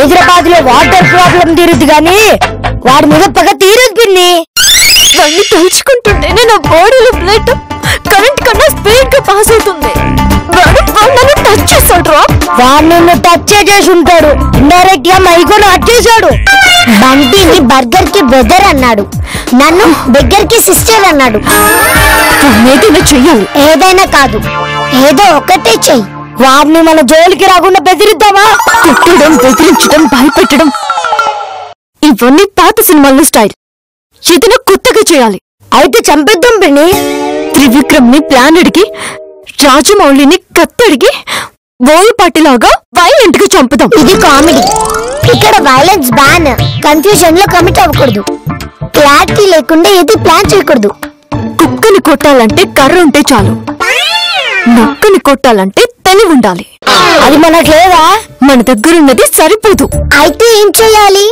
హైదరాబాద్ లో water problem తీరుద్ది గాని వాడి మీద పగ తీరదు పిన్ని. వాడిని తలుచుకుంటుంటేనే నా బాడీలో బ్లడ్ కరెంట్ కన్నా స్పీడ్ గా పాస్ అవుతుంది. వాడు టచ్ చేశాడు. వాడు నిన్ను టచ్ చేసి ఉంటాడు. ఇండైరెక్ట్ గా మైకోను హట్ చేశాడు. బంటిని బర్గర్ కి బ్రదర్ అన్నాడు, నన్ను బెగ్గర్ కి సిస్టర్ అన్నాడు. ఏదైనా చెయ్యాలి. ఏదైనా కాదు, ఏదో ఒకటే చెయ్యి. వాడిని మన జోలికి రాకుండా బెదిరిద్దామా? కొట్టడం, బెదిరించడం, భయపెట్టడం ఇవన్నీ పాత సినిమాల్లో స్టైల్. ఏదైనా కొత్తగా చేయాలి. అయితే చంపేద్దాం పిన్ని. త్రివిక్రమ్ ని ప్లాన్ అడిగి, రాజమౌళిని కత్తడిగి, బోయపాటిలాగా వైలెంట్ గా చంపుదాం. ఇది కామెడీ. ఇక్కడ వైలెన్స్ బ్యాన్. కన్ఫ్యూజన్ లో కమిట్ అవ్వకూడదు. క్లారిటీ లేకుండా ఏది ప్లాన్ చేయకూడదు. కుక్కని కొట్టాలంటే కర్ర ఉంటే చాలు, నక్కని కొట్టాలంటే తెలివి ఉండాలి. అది మనకు లేదా? మన దగ్గరున్నది సరిపోదు. అయితే ఏం చేయాలి?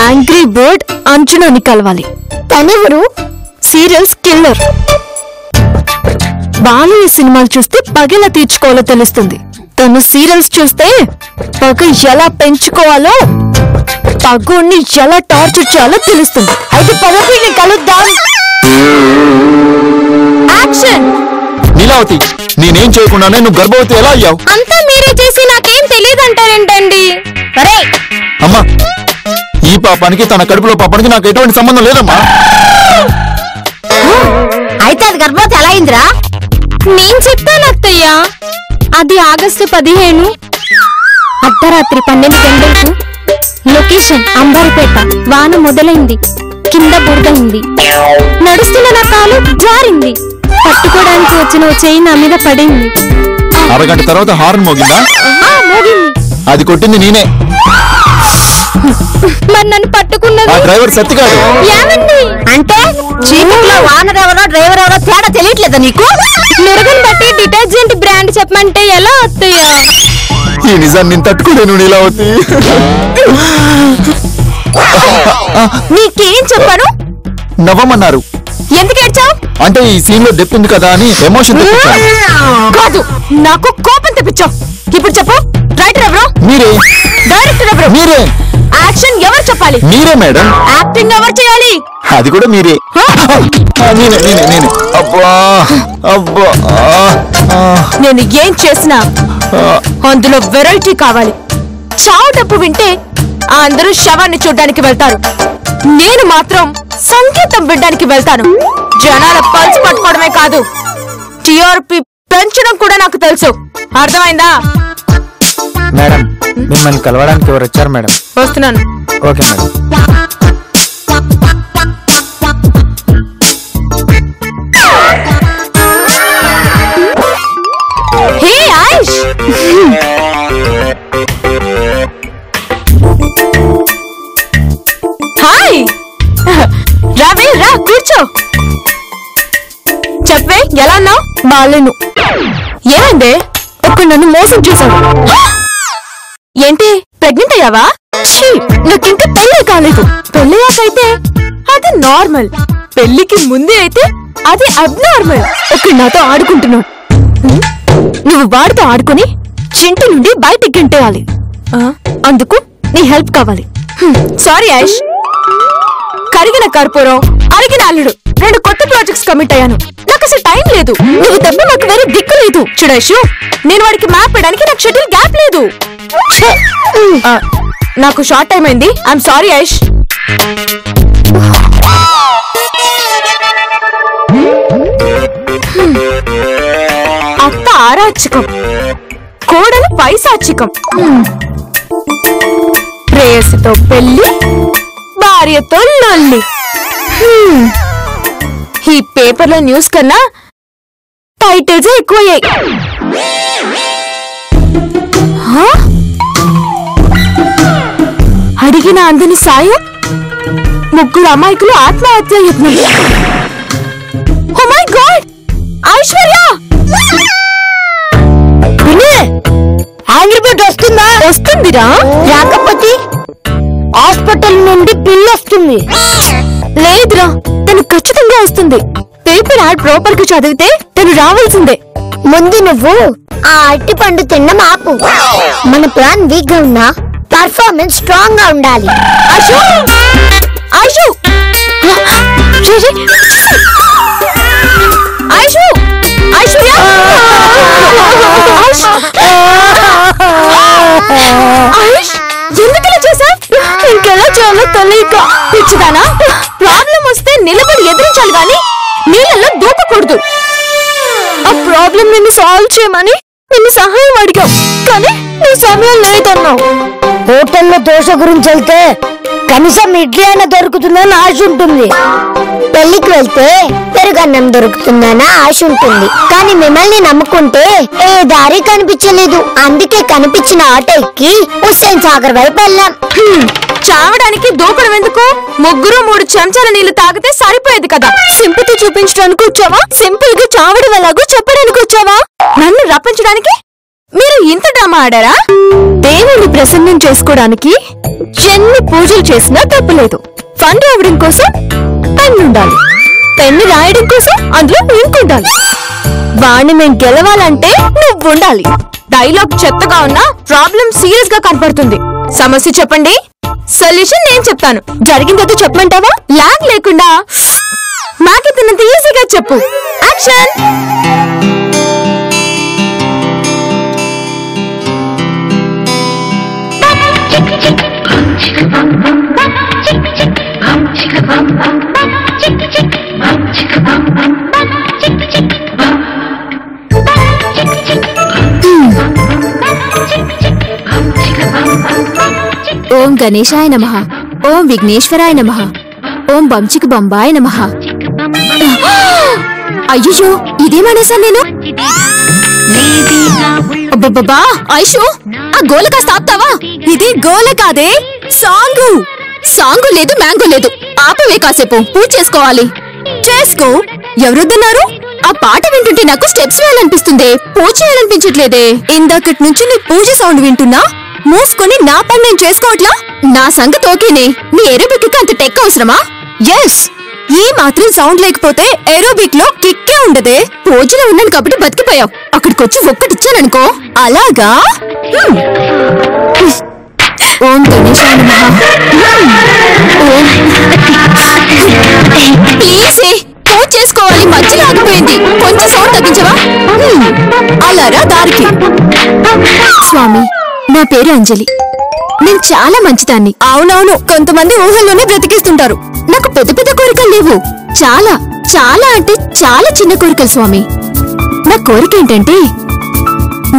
యాంగ్రీ బర్డ్ అంజనాని కలవాలి. తనెవరు? Serials killer. బాలయ్య సినిమాలు చూస్తే పగెలా తీర్చుకోవాలో తెలుస్తుంది. తను సీరియల్స్ చూస్తే పగ ఎలా పెంచుకోవాలో, పగోడిని ఎలా టార్చర్ చేయాలో తెలుస్తుంది. అయితే పగపిని కలుద్దాం. యాక్షన్. నీలావతి, నేనేం చేయకుండానే నువ్వు గర్భవతి ఎలా అయ్యావు? అంతా మీరే చేసి నాకేం తెలియదంటారేంటండి? అమ్మా, ఈ పాపానికి తన కడుపులో పాపానికి నాకు ఎటువంటి సంబంధం లేదమ్మా. అయితే అది గర్భవతి ఎలా అయిందిరా? నేను చెప్తాను అత్తయ్యా. అది ఆగస్టు 15 అర్ధరాత్రి 12 గంటలకు. లొకేషన్ అంబర్పేట. వాన మొదలైంది. కింద బురదైంది. నడుస్తున్న నా కాలు జారింది. పట్టుకోవడానికి వచ్చిన చెయ్యి నా మీద పడింది. అరగంట తర్వాత హార్న్ మోగిందా? మోగింది. అది కొట్టింది నేనే. మరి నన్ను పట్టుకున్నది ఆ డ్రైవర్ సత్తిగాడు. ఏమండి? అంటే చీకట్లో వానర్ ఎవరో డ్రైవర్ ఎవరో తేడా తెలియట్లేదా నీకు? నురగను బట్టి డిటర్జెంట్ బ్రాండ్ చెప్పమంటే ఎలా అత్తయ్య? ఈ నిజాన్ని నేను తట్టుకోలేను నీలావతి. నీకేం చెప్పాను? నవ్వమన్నారు. ఎందుకు ఏడ్చావు? అంటే ఈ సీన్ లో డెప్త్ ఉంది కదా అని ఎమోషన్ తెప్పించాను. కాదు, నాకు కోపం తెప్పించావు. ఇప్పుడు చెప్పు, రైటర్ ఎవరు? మీరే. డైరెక్టర్ ఎవరు? మీరే. యాక్షన్ ఎవరు చెప్పాలి? మీరే మేడం. యాక్టింగ్ ఎవరు చేయాలి? అది కూడా మీరే. నేనే నేనే నేనే. అబ్బా అబ్బా. నేను ఏం చేసినా అందులో వెరైటీ కావాలి. చావు డప్పు వింటే అందరూ శవాన్ని చూడ్డానికి వెళ్తారు. నేను మాత్రం సంగీతం వినడానికి వెళ్తాను. జనాల పల్స్ పట్టుకోవడమే కాదు, టిఆర్పి పెంచడం కూడా నాకు తెలుసు. అర్థమైందా? మేడం, మిమ్మల్ని కలవడానికి ఎవరు వచ్చారు మేడం? వస్తున్నాను. Okay madam. Hey Ayush, hi. రావే, రా కూర్చో. చెప్పవే, ఎలా ఉన్నావు? బాలేను. ఏమైందే? ఒక్క నన్ను మోసం చేశాడు. ఏంటి, ప్రెగ్నెంట్ అయ్యావా? నాకింకా పెళ్ళే కాలేదు. పెళ్ళయ్యాకైతే అది నార్మల్, పెళ్లికి ముందే అయితే అది అబ్నార్మల్. ఒక నాతో ఆడుకుంటున్నావు. నువ్వు వాడితో ఆడుకుని చింటి నుండి బయటికి గెంటేయాలి. అందుకు నీ హెల్ప్ కావాలి. సారీ ఆయుష్, కరిగిన కర్పూరం, అరిగిన అల్లుడు 2 కొత్త ప్రాజెక్ట్స్ కమిట్ అయ్యాను. నాకు అసలు టైం లేదు. నువ్వు తప్ప నాకు వేరే దిక్కు లేదు. చూడేషు, నేను వాడికి మ్యాప్ వేయడానికి నాకు షెడ్యూల్ గ్యాప్ లేదు. నాకు షార్ట్ టైం అయింది. ఐఎమ్ సారీ ఆయుష్. అత్త ఆరాచకం, కోడలు పైశాచికం. ప్రేయసితో పెళ్లి, భార్యతో లొల్లి. ఈ పేపర్లో న్యూస్ కన్నా టైటిల్స్ ఎక్కువయ్యాయి. అడిగిన అందని సాయం, 3 అమాయకులు ఆత్మహత్య యత్నం. Oh my god, Aishwarya! Angry bird వస్తుందా? వస్తుందిరా. రాకపోతే హాస్పిటల్ నుండి బిల్ వస్తుంది. లేదురా, తను ఖచ్చితంగా వస్తుంది. పేపర్ యాడ్ ప్రాపర్ గా చదివితే తను రావాల్సిందే. ముందు నువ్వు ఆ అరటి పండు తిన్న ఆపు. మన ప్లాన్ వీక్ గా ఉన్నా పర్ఫార్మెన్స్ స్ట్రాంగ్ గా ఉండాలి. ఐషు ఐషు ఐషు ఐశ్వర్య ఎందుకలా చేసా? ఇంకెలా చేయాలో తెలియక పిచ్చిదానా. ప్రాబ్లం వస్తే నిలబడి ఎదిరించాలి గాని నీళ్ళల్లో దూకకూడదు. ఆ ప్రాబ్లం నిన్ను సాల్వ్ చేయమని నిన్ను సహాయం అడిగావు, కానీ నీ సమయం లేదన్నావు. హోటల్లో దోశ గురించి వెళ్తే కనీసం ఇడ్లీ అయినా దొరుకుతుందని ఆశ ఉంటుంది. పెళ్లికి వెళ్తే పెరుగన్నం దొరుకుతుందని ఆశ ఉంటుంది. కానీ మిమ్మల్ని నమ్ముకుంటే ఏ దారి కనిపించలేదు. అందుకే కనిపించిన ఆటో ఎక్కి హుస్సేన్ సాగర్ వైపు వెళ్ళాం. చావడానికి దూకడం ఎందుకు? ముగ్గురు 3 చెంచాల నీళ్లు తాగితే సరిపోయేది కదా. సింపతి చూపించడానికి వచ్చావా? సింపుల్ గా చావడం ఎలాగో చెప్పడానికి వచ్చావా? నన్ను రప్పించడానికి మీరు ఇంత డ్రామా ఆడారా? దేవుణ్ణి ప్రసన్నం చేసుకోవడానికి ఎన్ని పూజలు చేసినా తప్పులేదు. ఫండ్ రావడం కోసం పెన్ను ఉండాలి, పెన్ను రాయడం కోసం అందులో ఇంక్ ఉండాలి. వాణ్ణి మేం గెలవాలంటే నువ్వు ఉండాలి. డైలాగ్ చెత్తగా ఉన్నా ప్రాబ్లం సీరియస్ గా కనపడుతుంది. సమస్య చెప్పండి, సొల్యూషన్ నేను చెప్తాను. జరిగిందేదో చెప్పమంటావా? లాగ్ లేకుండా మాకి తిన్నంత ఈజీగా చెప్పు. యాక్షన్. ఓం గణేశాయ నమః, ఓం విఘ్నేశ్వరాయ నమః, ఓం బంచిక బంబాయ నమః. అయ్యో ఇదేమనేసాను నేను? అబ్బబ్బా ఐషు, ఆ గోల కాస్త ఆపుతావా? ఇది గోల కాదే, సాంగు. సాంగు లేదు, మ్యాంగో లేదు. ఆపవే కాసేపు, పూజ చేసుకోవాలి. చేసుకో. ఎవరొద్దన్నారు? ఆ పాట వింటుంటే నాకు స్టెప్స్ వేయాలనిపిస్తుంది, పూజ చేయాలనిపించట్లేదే. ఇందాకటి నుంచి నీ పూజ సౌండ్ వింటున్నా, మూసుకొని నా పని నేను చేసుకోవట్లా? నా సంగతి ఓకేనే, నీ ఏరోబిక్ అంత టెక్ అవసరమా? ఎస్, ఈ మాత్రం సౌండ్ లేకపోతే ఏరోబిక్ లో కిక్కే ఉండదే. పూజలో ఉన్నాను కాబట్టి బతికిపోయావు. అక్కడికొచ్చి ఒక్కటిచ్చాననుకో. అలాగా? ఓం గణేశాయ నమః. ప్లీజే, పూజ చేసుకోవాలి, మధ్యలో ఆగిపోయింది. కొంచెం సౌండ్ తగ్గించవా? అలారా దారికి. స్వామి, నా పేరు అంజలి. నేను చాలా మంచిదాన్ని. అవునవును, కొంతమంది ఊహల్లోనే బ్రతికిస్తుంటారు. నాకు పెద్ద పెద్ద కోరికలు లేవు. చాలా చాలా అంటే చాలా చిన్న కోరికలు స్వామి. నా కోరిక ఏంటంటే,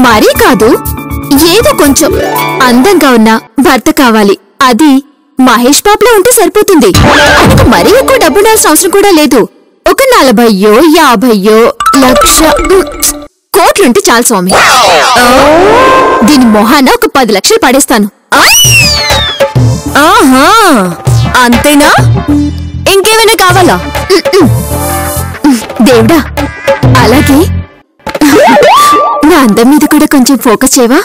మరీ కాదు, ఏదో కొంచెం అందంగా ఉన్న భర్త కావాలి. అది మహేష్ బాబులో ఉంటే సరిపోతుంది. ఆయనకు మరీ ఎక్కువ డబ్బుండాల్సిన అవసరం కూడా లేదు. ఒక 40 50 లక్ష కోట్లుంటే చాలు స్వామి. దీని మొహాన ఒక 10 లక్షలు పడేస్తాను. ఆహా, అంతేనా? ఇంకేమైనా కావాలా? దేవుడా, అలాగే నా అందం మీద కూడా కొంచెం ఫోకస్ చేయవా?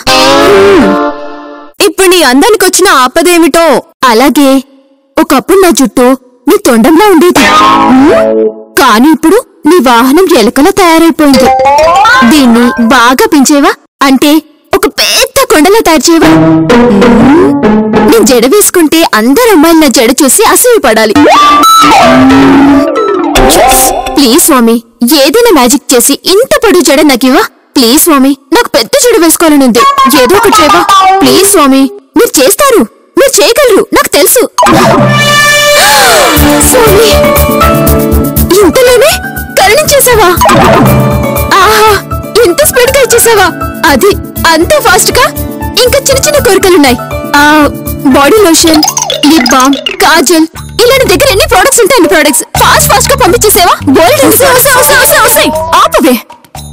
ఇప్పుడు నీ అందానికి వచ్చిన ఆపదేమిటో. అలాగే ఒకప్పుడు నా జుట్టు నీ తొండంలా ఉండేది, కానీ ఇప్పుడు నీ వాహనం ఎలుకలా తయారైపోయింది. దీన్ని బాగా పెంచేవా? అంటే ఒక పెద్ద కొండలా తయారు చేయవా? నేను జడ వేసుకుంటే అందరు అమ్మాయిలు నా జడ చూసి అసూయపడాలి. ప్లీజ్ స్వామి, ఏదైనా మ్యాజిక్ చేసి ఇంత పొడుగు జడ నాకివా? ప్లీజ్ స్వామి, నాకు పెద్ద జడ వేసుకోవాలనుంది. ఏదో ఒకటి చేయవా? ప్లీజ్ స్వామి, మీరు చేస్తారు, మీరు చేయగలరు, నాకు తెలుసు. స్వామి, ఇంతలోనే కరుణించేసావా? ఆహా, ఇంత స్పీడ్ గా ఇచ్చేసావా? అది అంత ఫాస్ట్ గా. ఇంకా చిన్న చిన్న కోరికలున్నాయి. Body lotion, lip balm, kajal, ఇలాంటి దగ్గర ఎన్ని ప్రొడక్ట్స్ ఉంటాయి, అన్ని ప్రొడక్ట్స్ ఫాస్ట్ గా పంపించేసేవా? ఆపవే,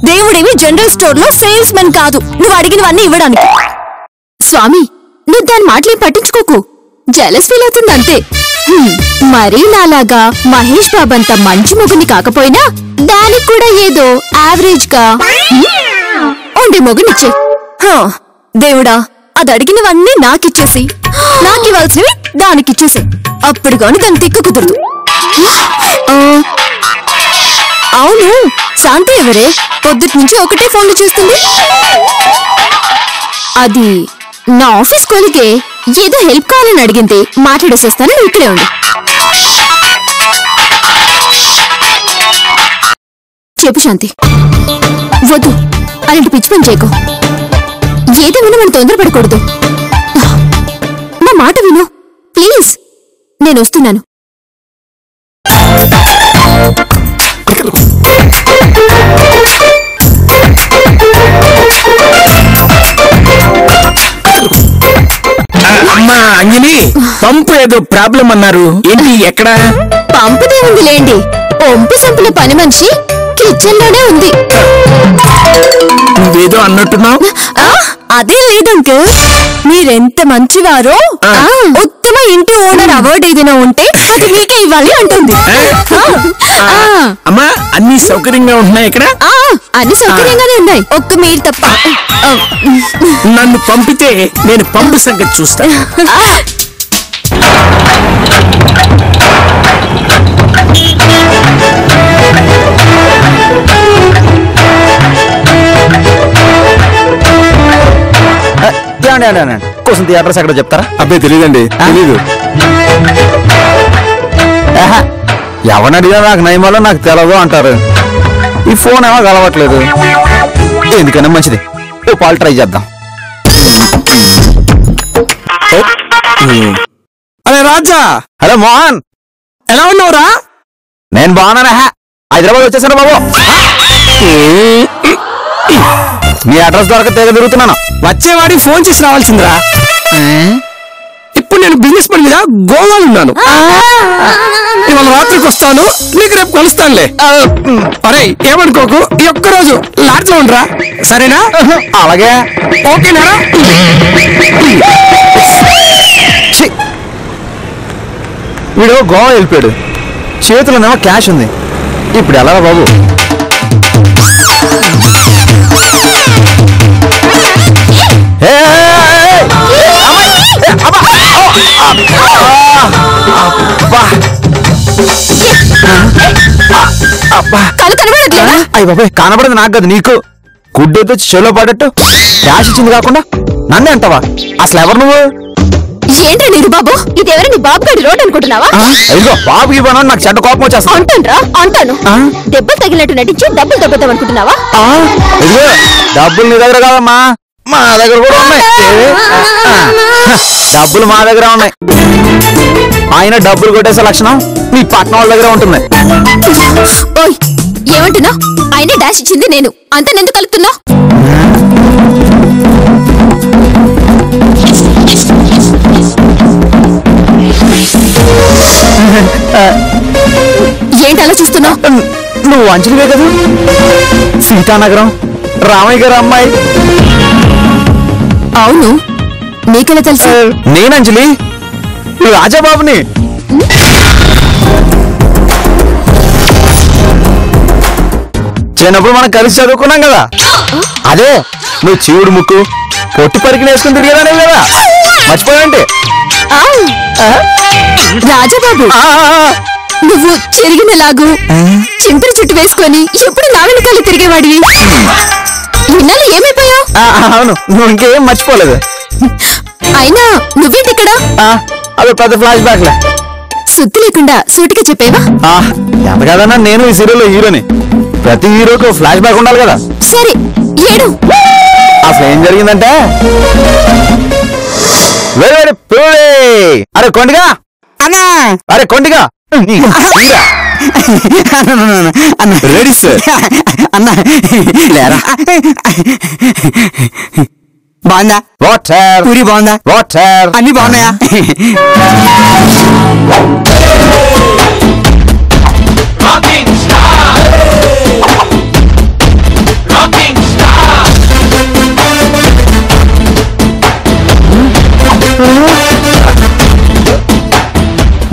దేవుడివి జనరల్ స్టోర్ లో సేల్స్ మెన్ కాదు, నువ్వు అడిగినవన్నీ ఇవ్వడానికి. స్వామి, నువ్వు దాని మాటలేం పట్టించుకోకు, జెలస్ ఫీల్ అవుతుంది అంతే. మరీ నాలాగా మహేష్ బాబు అంత మంచి మొగుని కాకపోయినా దానికి కూడా ఏదో యావరేజ్ గా ఉండే మొగునిచ్చే. దేవుడా, అది అడిగినవన్నీ నాకిచ్చేసి, నాకివ్వాల్సినవి దానికిచ్చేసి, అప్పుడు గాని దాని తిక్కు కుదరదు. అవును, శాంతి ఎవరే? పొద్దుటి నుంచి ఒకటే ఫోన్లు చూస్తుంది. అది నా ఆఫీస్ కొలిగే. ఏదో హెల్ప్ కావాలని అడిగింది, మాట్లాడేసేస్తాను. నువ్వు ఇక్కడే ఉండు. చెప్పు శాంతి. వద్దు, అలాంటి పిచ్చి పని చేయకు. ఏదేమైనా మనం తొందరపడకూడదు. నా మాట విను ప్లీజ్. నేను వస్తున్నాను. అమ్మా అంజలి, పంపు ఏదో ప్రాబ్లం అన్నారు, ఏంటి ఎక్కడ? పంపుదే ఉంది లేండి. పంపు సంపుల పని మనిషి కిచెన్ లోనే ఉంది. నువ్వేదో అన్నట్టున్నావు. అదే లేదంటే మీరెంత మంచివారో, ఉత్తమ ఇంటి ఓనర్ అవార్డు ఏదైనా ఉంటే అది మీకే ఇవ్వాలి అంటుంది. అమ్మా అన్ని సౌకర్యంగా ఉంటున్నాయి ఇక్కడ? అన్ని సౌకర్యంగానే ఉన్నాయి, ఒక్క మీరు తప్ప. నన్ను పంపితే నేను పంపు సంగతి చూస్తా. కోసం థియేటర్స్ ఎక్కడ చెప్తారా? అబ్బాయి తెలియదండి, తెలీదు. ఎవరిని అడిగినా నాకు నయమాలో నాకు తెలదు అంటారు. ఈ ఫోన్ ఏమో కలవట్లేదు. ఎందుకన్నా మంచిది, ఓ పాలు ట్రై చేద్దాం. అరే రాజా. హలో మోహన్, ఎలా ఉన్నావురా? నేను బాగున్నానా? హైదరాబాద్ వచ్చేసాను బాబు. నీ అడ్రస్ దొరక తెగ తిరుగుతున్నాను. వచ్చేవాడి ఫోన్ చేసి రావాల్సిందిరా. ఇప్పుడు నేను బిజినెస్ పని మీద గోవాలో ఉన్నాను. ఇవాళ రాత్రికి వస్తాను, నీకు రేపు కలుస్తానులే. అరే ఏమనుకోకు, ఈ ఒక్కరోజు లాడ్జ్ లో ఉండరా, సరేనా? అలాగే, ఓకేనా? వీడు గోవా వెళ్ళిపోయాడు, చేతులోనేమో క్యాష్ ఉంది. ఇప్పుడు ఎలా బాబు? అయ్య బాబాయ్, కనబడదు నాకు కదా నీకు. గుడ్డెతో చెలో పడట్టు క్యాష్ ఇచ్చింది కాకుండా నన్నే అంటావా? అసలు ఎవరు నువ్వు? ఏంటి నీరు బాబు, ఇదేవరా నీ బాబు గడి రోడ్ అనుకుంటున్నావా? ఇదిగో బాబు ఇవ్వను, నాకు చెడ్డ కోపం వచ్చేస్తా. అంటానురా, అంటాను. దెబ్బలు తగిలినట్టు నటించి డబ్బులు దెబ్బతాం అనుకుంటున్నావా? ఇదిగో డబ్బులు నీ దగ్గర కాదమ్మా, మా దగ్గర కూడా ఉన్నాయి. డబ్బులు మా దగ్గర ఉన్నాయి. ఆయన డబ్బులు కొట్టేసే లక్షణం మీ పట్నం వాళ్ళ దగ్గర ఉంటుంది. ఓయ్ ఏమంటున్నావు? ఆయనే డాష్ ఇచ్చింది నేను, అంత ఎందుకు కలుపుతున్నావు? ఏంటి అలా చూస్తున్నావు? నువ్వు అంజలివే కదా, సీతానగరం రామయ్య గారు అమ్మాయి. అవును, నీకెలా తెలుసు? నేనంజలి, రాజాబాబుని. చిన్నప్పుడు మనం కలిసి చదువుకున్నాం కదా, అదే నువ్వు చీవుడు ముక్కు పొట్టి పరికిని వేసుకుని తిరిగేదానే కదా, మర్చిపోయావంటే? రాజాబాబు, నువ్వు చెరిగినలాగు చింపిరి చుట్టు వేసుకొని ఎప్పుడు నా వెనకాల తిరిగేవాడివి. ఇన్నాళ్ళు ఏమైపోయావు? అవును, నువ్వు ఇంకేం మర్చిపోలేదు. అయినా నువ్వేంటి ఇక్కడ? అవి పెద్ద ఫ్లాష్ బ్యాక్ లే. సుత్తి లేకుండా సూటిగా చెప్పేవా? ఎంత కదన్నా, నేను ఈ సీరియల్లో హీరోని. ప్రతి హీరోకి ఫ్లాష్ బ్యాక్ ఉండాలి కదా. సరే ఏడు. అసలు ఏం జరిగిందంటే, అరే కొండిగా అన్నా, అరే కొండిగా రెడీ సార్ అన్నా, లేరా? బాగుందా? వాటర్ పూరి బాగుందా? వాటర్ అన్ని బాగున్నాయా?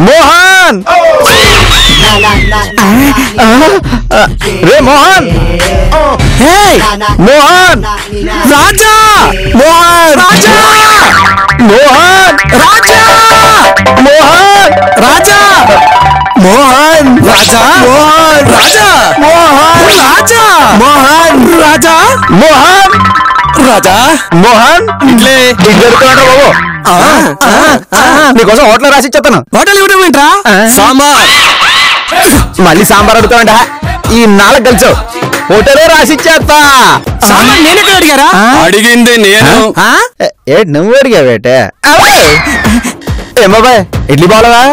మోహన్, రే మోహన్, మోహన్ రాజా, మోహన్ రాజా, మోహన్ రాజా, మోహన్ రాజా, మోహన్ రాజా, మోహన్ రాజా, మోహన్ రాజా, మోహన్ రాజా, మోహన్ రాజా, మోహన్ ఇట్లే ఇద్దరు బాబు. నీకోసం హోటల్ రాసి ఇచ్చేస్తాను. హోటల్ ఇవ్వడం ఏంట్రా? సాంబార్. మళ్ళీ సాంబార్ అడుగుతావంట. ఈ 4 కలిసావు, హోటలే రాసి ఇచ్చేస్తా. సాంబార్ నేనెక్కడ అడిగారా? అడిగింది నేను. నువ్వు అడిగావేటే? ఏం బాబాయ్ ఇడ్లీ బాగోలేదా?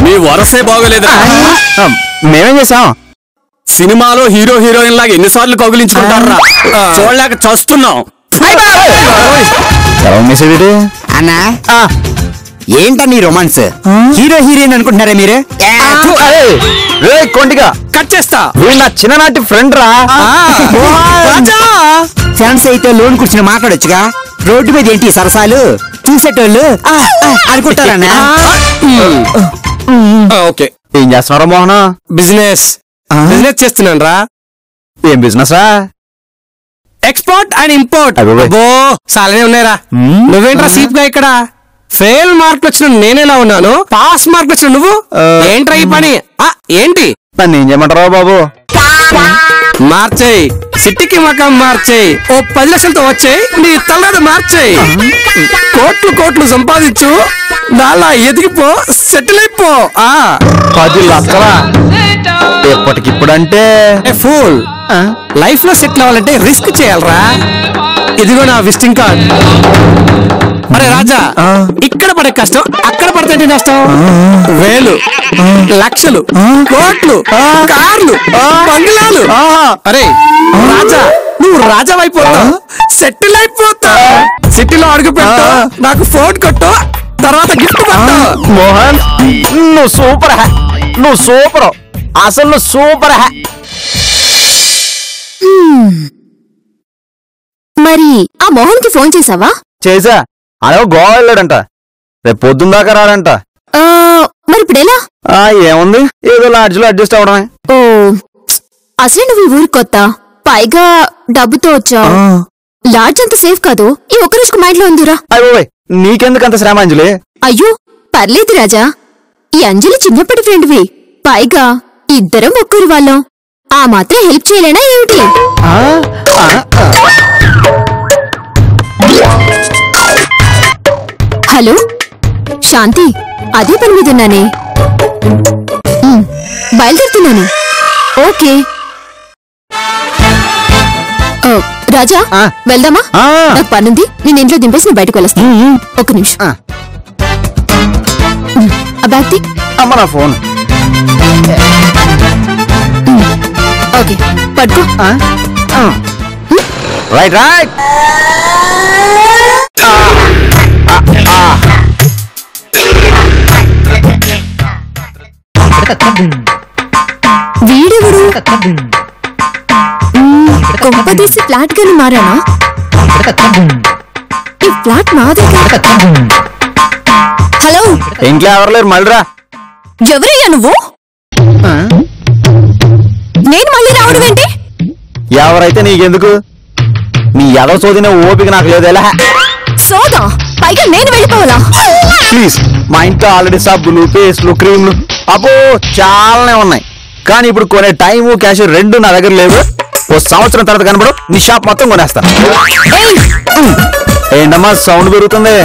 మీ వరసే బాగోలేదా? మేమేం చేసాం? సినిమాలో హీరో హీరోయిన్ లాగా ఎన్నిసార్లు కౌగిలించుకుంటారా? చూడలేక చస్తున్నాం. అన్నా ఏంటని రొమాన్స్? హీరో హీరోయిన్ అనుకుంటున్నారా మీరు? కొండిగా కట్ చేస్తా. వీడు నా చిన్ననాటి ఫ్రెండ్ రా. ఫ్రెండ్స్ అయితే లోన్ కూర్చుని మాట్లాడొచ్చుగా. రోడ్డు మీద ఏంటి సరసాలు? చూసేటోళ్ళు అనుకుంటారన్నా. ఓకే, ఏం చేస్తున్నారా మోహన? బిజినెస్ చేస్తున్నాను రా. ఏం బిజినెస్ రా? Export and import. అబ్బో. అబ్బో చాలానే ఉన్నాయిరా. నువ్వేంట్రా సీప్ గా ఇక్కడ? ఫెయిల్ మార్కులు వచ్చిన నేనేలా ఉన్నాను, పాస్ మార్కులు వచ్చిన నువ్వు ఏంట్రా ఈ పని? ఏంటి నన్ను ఏం చేయమంటారా బాబు? మార్చేయి, సిట్టికి మకం మార్చేయి. ఓ 10 లక్షలతో వచ్చాయి, నీ తలరాత మార్చేయి. కోట్లు సంపాదించు, నాలా ఎదిగిపో, సెటిల్ అయిపో. 10 లక్షలా? ఎప్పటికిప్పుడంటే ఫూల్. లైఫ్ లో సెటిల్ అవ్వాలంటే రిస్క్ చేయాలరా. ఇదిగో నా విజిటింగ్ కార్డ్. అరే రాజా, ఇక్కడ పడే కష్టం అక్కడ పడితే నష్టం. వేలు, లక్షలు, కోట్లు, కార్లు, బంగ్లాలు. అరే రాజా, నువ్వు రాజా అయిపోతావు, సెటిల్ అయిపోతావు. సిటీలో అడుగు పెట్టు, నాకు ఫోన్ కొట్టు, తర్వాత గిఫ్ట్ పెట్టు. మోహన్ నువ్వు సూపర్ హే, నువ్వు సూపర్, అసలు నువ్వు సూపర్ హే. మరి ఆ మోహన్ కి ఫోన్ చేసావా? చేసా, అదే గోవా వెళ్ళాడంట, రేపు పొద్దున్న దాకా రాడంట. మరి ఇప్పుడేలా? ఏముంది, ఏదో లాడ్జ్లో అడ్జస్ట్ అవడమే. ఓ అసలే నువ్వు ఈ ఊరి కొత్త, పైగా డబ్బుతో వచ్చావు. లాడ్జ్ అంత సేఫ్ కాదు, ఈ ఒక్క రోజుకు మా ఇంట్లో ఉందిరా. అయ్యో నీకెందుకు అంత శ్రమ అంజలి? అయ్యో పర్లేదు రాజా, ఈ అంజలి చిన్నప్పటి ఫ్రెండ్వి, పైగా ఇద్దరం ఒక్కరి వాళ్ళం, ఆ మాత్రం హెల్ప్ చేయలేనా ఏమిటి? హలో శాంతి, అదే పని మీద ఉన్నానే. బయలుదేరుతున్నాను. ఓకే రాజా, వెళ్దామా? నాకు పనుంది, నేను ఇంట్లో దింపేసి నేను బయటకు వెళ్ళొస్తాను. ఒక్క నిమిషం. ఆ బ్యాగ్ తీ. అమ్మ నా ఫోన్. ఓకే పట్టుకో. Right right. వీడెవడు? కొంపదీసి ఫ్లాట్ గాని మారానా? ఈ ఫ్లాట్ నాదే. హలో, ఇంట్లో ఎవరు లేరు, మళ్ళీ రా. ఎవరయ్యా నువ్వు? నేను మళ్ళీ రావడం ఏంటి? ఎవరైతే నీకెందుకు, నీ ఎదవ సోదిన ఓపిక నాకు లేదు. ఎలా సోదా, పైగా నేను వెళ్ళిపోవాలా? ప్లీజ్, మా ఇంట్లో ఆల్రెడీ సబ్బులు, పేస్ట్లు, క్రీమ్లు అబ్బో చాలానే ఉన్నాయి, కానీ ఇప్పుడు కొనే టైము క్యాష్ రెండు నా దగ్గర లేవు. ఓ సంవత్సరం తర్వాత కనబడు, నీ షాప్ మొత్తం కొనేస్తా. ఏంటమ్మా సౌండ్ పెరుగుతుంది?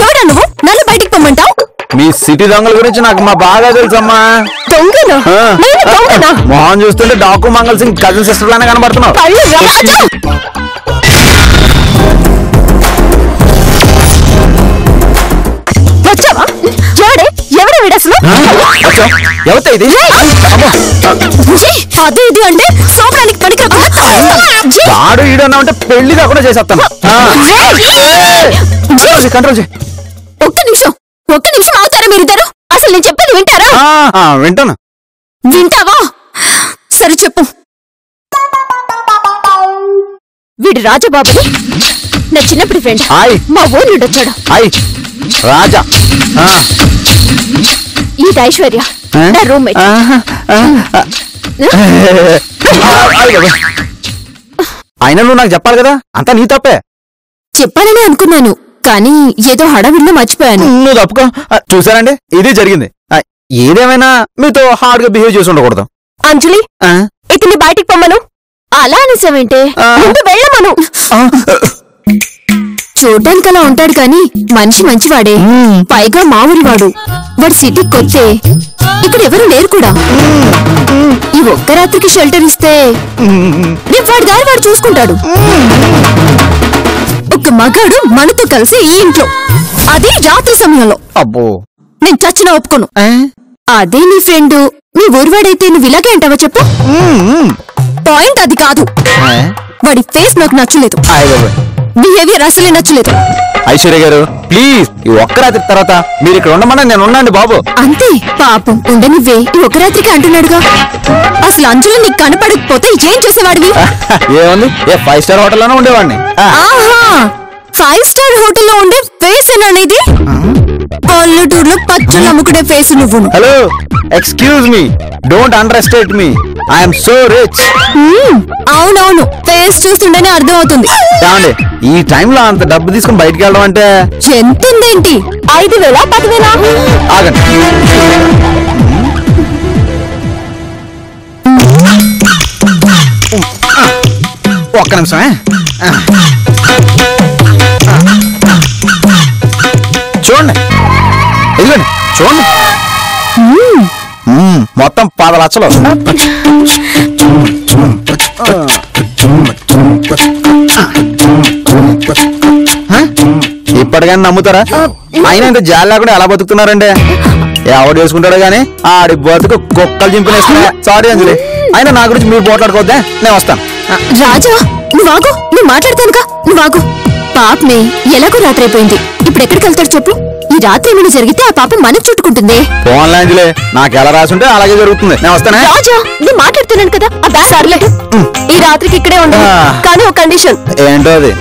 ఎవడా నువ్వు నన్ను బయటికి పొమ్మంటావు? మీ సిటీ దొంగల గురించి నాకు మా బాగా తెలుసమ్మా. మొహం చూస్తుంటే డాకు మంగళ్ సింగ్ కజిన్ సిస్టర్ లానే కనబడుతున్నావు. ఎవరితో ఇది? అదే ఇది అంటే సోమరానికి వాడు ఈడన్నా ఉంటే పెళ్లి కాకుండా చేసేస్తాను. కంట్రోల్ చేయి. ఒక్క నిమిషం అవుతారా మీరిద్దరు? అసలు నేను చెప్పేది వింటారా? వింటాను. వింటావా? సరే చెప్పు. వీడు రాజాబాబుని నా చిన్నప్పటి ఫ్రెండ్, మా ఊరు నుండి వచ్చాడు. రాజా, ఈ ఐశ్వర్య నా రూమ్మేట్. అయినా నువ్వు నాకు చెప్పాలి కదా, అంతా నీ తప్పే. చెప్పాలని అనుకున్నాను, కానీ ఏదో హడావిడిలో మర్చిపోయాను. నువ్వు తప్పుకో. చూసారండి, ఇది జరిగింది. ఏదేమైనా మీతో హార్డ్ గా బిహేవ్ చేసి ఉండకూడదు. అంజలి, ఇతన్ని బయటికి పొమ్మను. అలా అనేసావేంటే? ముందు వెళ్ళమను. చూడ్డానికి అలా ఉంటాడు కానీ మనిషి మంచివాడే. పైగా మా ఊరివాడు. వాడు సిటీ కొత్తే. ఇక్కడ ఎవరు లేరు కూడా. ఈ ఒక్క రాత్రికి షెల్టర్ ఇస్తే రేపు వాడి దారి వాడు చూసుకుంటాడు. ఒక మగాడు మనతో కలిసి ఈ ఇంట్లో, అది రాత్రి సమయంలో. అబ్బో నేను చచ్చినా ఒప్పుకోను. అదే నీ ఫ్రెండ్ నీ ఊరివాడైతే నువ్వు ఇలాగే అంటావా చెప్పు? పాయింట్ అది కాదు. వాడి ఫేస్ నాకు నచ్చలేదు. బిహేవియర్ అసలే నచ్చలేదు. ఐశ్వర్య గారు ప్లీజ్ ఈ ఒక్క రాత్రి తర్వాత మీరు ఇక్కడ ఉండమన్నా నేను ఉన్నాండి బాబు. అంతే పాపం ఉండనివ్వే. ఈ ఒక రాత్రికి అంటున్నాడుగా. అసలు అంజలి నీకు కనపడకపోతే ఏం చేసేవాడివి? ఏముంది 5 స్టార్ హోటల్లోనే ఉండేవాడిని. ఆహా 5 స్టార్ హోటల్లో ఉండే ఫేస్ అనేది పల్లెటూరులో పచ్చళ్ళు అమ్ముకునే ఫేస్ నువ్వు. Hello excuse me, don't under estimate me. I'm so rich. అవునవును ఫేస్ చూస్తుండేనే అర్థం అవుతుంది. ఏమండి ఈ టైంలో అంత డబ్బు తీసుకుని బయటికి వెళ్ళడం అంటే ఎంతుందేంటి? 5,000 10,000? ఆగండి. ఒక్క నిమిషమే. చూడండి ఇదిగోండి చూడండి. మొత్తం 10 లక్షలు. ఇప్పటికైనా నమ్ముతారా? అయినా ఇంత జాలి లేకుండా ఎలా బతుకుతున్నారండి? ఎవడు చేసుకుంటాడో గానీ ఆడి బతుకు కుక్కలు చింపినేస్తున్నా. సారీ అంజలి, అయినా నా గురించి మీరు పోట్లాడుకోవద్దా, నేను వస్తాను. రాజా నువ్వాగు, నువ్వు మాట్లాడతానుగా, నువ్వాగు. పాపమే ఎలాగో రాత్రి అయిపోయింది. ఇప్పుడు ఎక్కడికి వెళ్తాడు చెప్పు? ఈ రాత్రి ఏమైనా జరిగితే ఆ పాపం మనకు చుట్టుకుంటుంది. ఫోన్లో అంజలి నాకు ఎలా రాసుంటే అలాగే జరుగుతుంది. నేను వస్తానా? రాజా నేను మాట్లాడుతున్నాను కదా. అబ్బా సర్లేదు, ఈ రాత్రికి ఇక్కడే ఉండదు. కానీ ఒక కండిషన్. ఏంటో అది?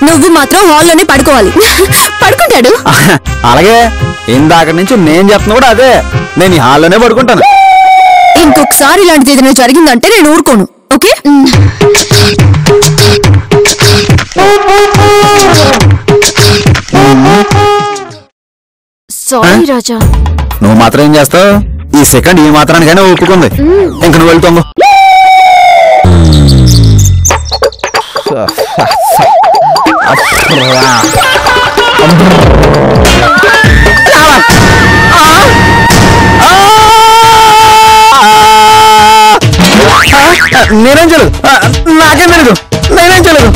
నువ్వు మాత్రం హాల్లోనే పడుకోవాలి. పడుకుంటాడు. అలాగే ఇందాక నుంచి నేను చెప్తున్నా కూడా అదే. నేను ఈ హాల్లోనే పడుకుంటాను. ఇంకొకసారి ఇలాంటిది ఏదైనా జరిగిందంటే నేను ఊరుకోను. ఓకే సారీ రాజా. నువ్వు మాత్రం ఏం చేస్తావు? ఈ సెకండ్ ఈ మాత్రానికైనా ఒప్పుకుంది. ఇంక నువ్వు వెళ్తావు. నేనేం చేయలేదు, నాకేం తెలియదు, నేనేం చేయలేదు.